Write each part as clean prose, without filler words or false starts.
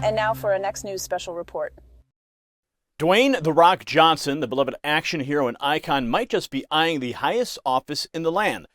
And now for our next news special report. Dwayne "The Rock" Johnson, the beloved action hero and icon, might just be eyeing the highest office in the land.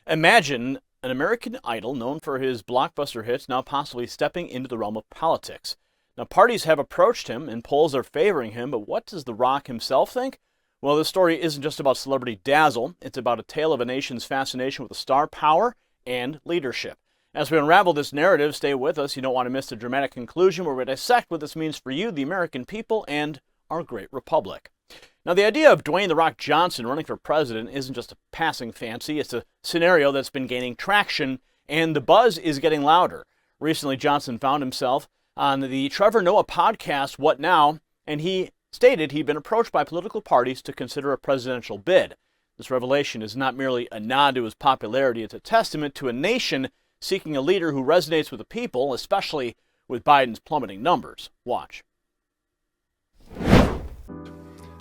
Imagine an American Idol known for his blockbuster hits now possibly stepping into the realm of politics. Now, parties have approached him and polls are favoring him, but what does The Rock himself think? Well, this story isn't just about celebrity dazzle. It's about a tale of a nation's fascination with star power and leadership. As we unravel this narrative, stay with us. You don't want to miss the dramatic conclusion where we dissect what this means for you, the American people, and our great republic. Now, the idea of Dwayne "The Rock" Johnson running for president isn't just a passing fancy. It's a scenario that's been gaining traction, and the buzz is getting louder. Recently, Johnson found himself on the Trevor Noah podcast, What Now?, and he stated he'd been approached by political parties to consider a presidential bid. This revelation is not merely a nod to his popularity. It's a testament to a nation seeking a leader who resonates with the people, especially with Biden's plummeting numbers. Watch.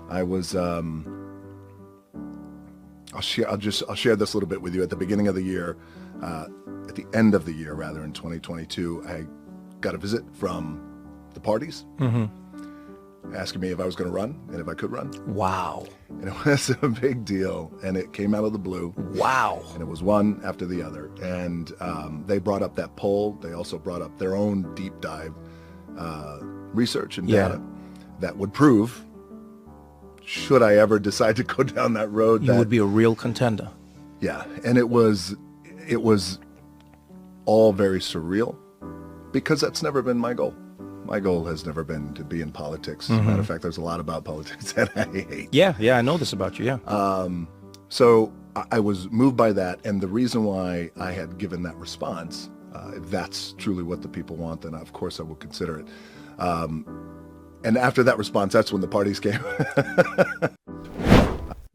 I was, I'll share this a little bit with you. At the beginning of the year, at the end of the year, rather, in 2022, I got a visit from the parties asking me if I was going to run and if I could run. Wow. And it was a big deal, and it came out of the blue. Wow. And it was one after the other. And they brought up that poll. They also brought up their own deep dive research and data that would prove, should I ever decide to go down that road, you would be a real contender. Yeah, and it was all very surreal, because that's never been my goal. My goal has never been to be in politics. As a matter of fact, there's a lot about politics that I hate. Yeah, I know this about you, yeah. So I was moved by that, and the reason why I had given that response, if that's truly what the people want, then of course I will consider it. And after that response, that's when the parties came.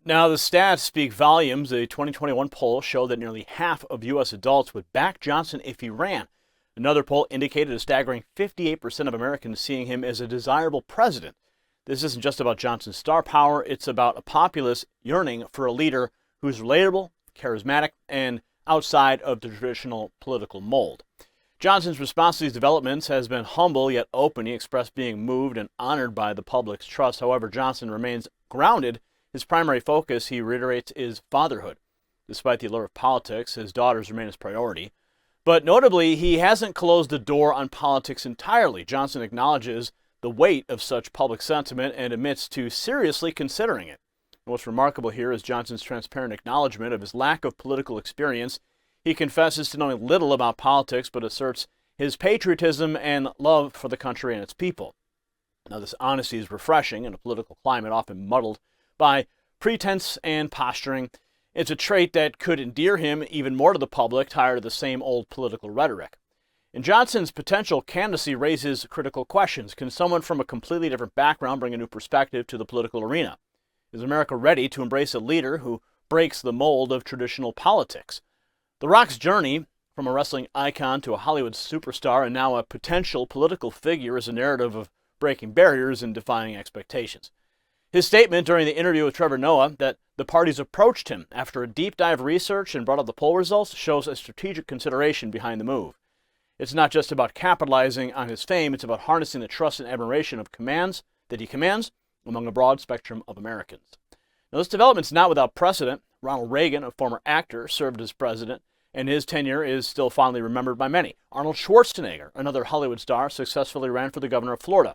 Now, the stats speak volumes. A 2021 poll showed that nearly half of U.S. adults would back Johnson if he ran. Another poll indicated a staggering 58% of Americans seeing him as a desirable president. This isn't just about Johnson's star power. It's about a populace yearning for a leader who's relatable, charismatic, and outside of the traditional political mold. Johnson's response to these developments has been humble yet open. He expressed being moved and honored by the public's trust. However, Johnson remains grounded. His primary focus, he reiterates, is fatherhood. Despite the allure of politics, his daughters remain his priority. But notably, he hasn't closed the door on politics entirely. Johnson acknowledges the weight of such public sentiment and admits to seriously considering it. And what's remarkable here is Johnson's transparent acknowledgement of his lack of political experience. He confesses to knowing little about politics, but asserts his patriotism and love for the country and its people. Now, this honesty is refreshing in a political climate often muddled by pretense and posturing. It's a trait that could endear him even more to the public, tired of the same old political rhetoric. And Johnson's potential candidacy raises critical questions. Can someone from a completely different background bring a new perspective to the political arena? Is America ready to embrace a leader who breaks the mold of traditional politics? The Rock's journey from a wrestling icon to a Hollywood superstar and now a potential political figure is a narrative of breaking barriers and defying expectations. His statement during the interview with Trevor Noah that the parties approached him after a deep dive research and brought up the poll results shows a strategic consideration behind the move. It's not just about capitalizing on his fame, it's about harnessing the trust and admiration of that he commands among a broad spectrum of Americans. Now, this development's not without precedent. Ronald Reagan, a former actor, served as president, and his tenure is still fondly remembered by many. Arnold Schwarzenegger, another Hollywood star, successfully ran for the governor of Florida.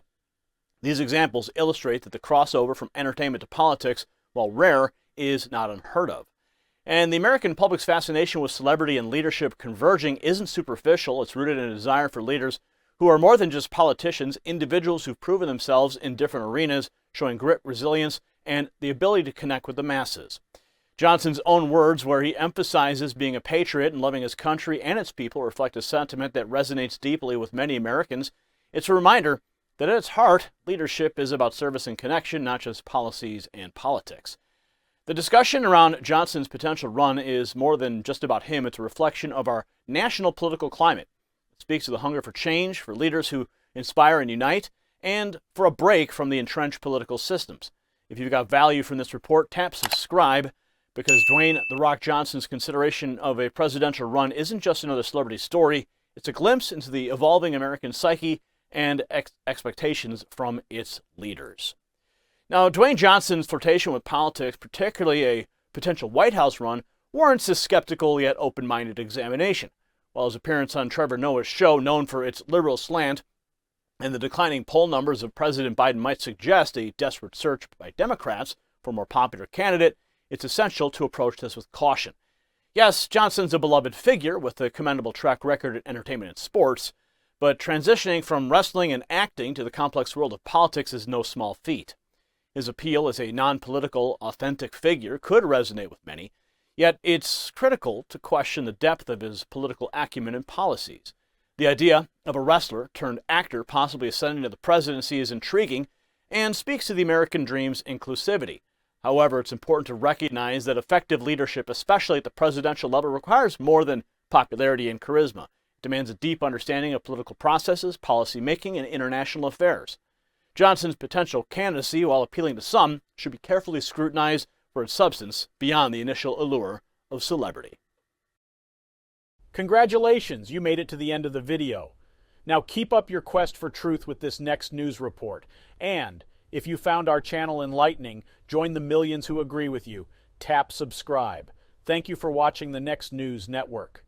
These examples illustrate that the crossover from entertainment to politics, while rare, is not unheard of. And the American public's fascination with celebrity and leadership converging isn't superficial. It's rooted in a desire for leaders who are more than just politicians, individuals who've proven themselves in different arenas, showing grit, resilience, and the ability to connect with the masses. Johnson's own words, where he emphasizes being a patriot and loving his country and its people, reflect a sentiment that resonates deeply with many Americans. It's a reminder that at its heart, leadership is about service and connection, not just policies and politics. The discussion around Johnson's potential run is more than just about him. It's a reflection of our national political climate. It speaks to the hunger for change, for leaders who inspire and unite, and for a break from the entrenched political systems. If you've got value from this report, tap subscribe. because Dwayne "The Rock" Johnson's consideration of a presidential run isn't just another celebrity story, it's a glimpse into the evolving American psyche and expectations from its leaders. Now, Dwayne Johnson's flirtation with politics, particularly a potential White House run, warrants a skeptical yet open-minded examination, while his appearance on Trevor Noah's show, known for its liberal slant, and the declining poll numbers of President Biden might suggest a desperate search by Democrats for a more popular candidate, it's essential to approach this with caution. Yes, Johnson's a beloved figure with a commendable track record in entertainment and sports, but transitioning from wrestling and acting to the complex world of politics is no small feat. His appeal as a non-political, authentic figure could resonate with many, yet it's critical to question the depth of his political acumen and policies. The idea of a wrestler turned actor possibly ascending to the presidency is intriguing and speaks to the American dream's inclusivity. However, it's important to recognize that effective leadership, especially at the presidential level, requires more than popularity and charisma. It demands a deep understanding of political processes, policy making, and international affairs. Johnson's potential candidacy, while appealing to some, should be carefully scrutinized for its substance beyond the initial allure of celebrity. Congratulations, you made it to the end of the video. Now keep up your quest for truth with this next news report. And if you found our channel enlightening, join the millions who agree with you. Tap subscribe. Thank you for watching the Next News Network.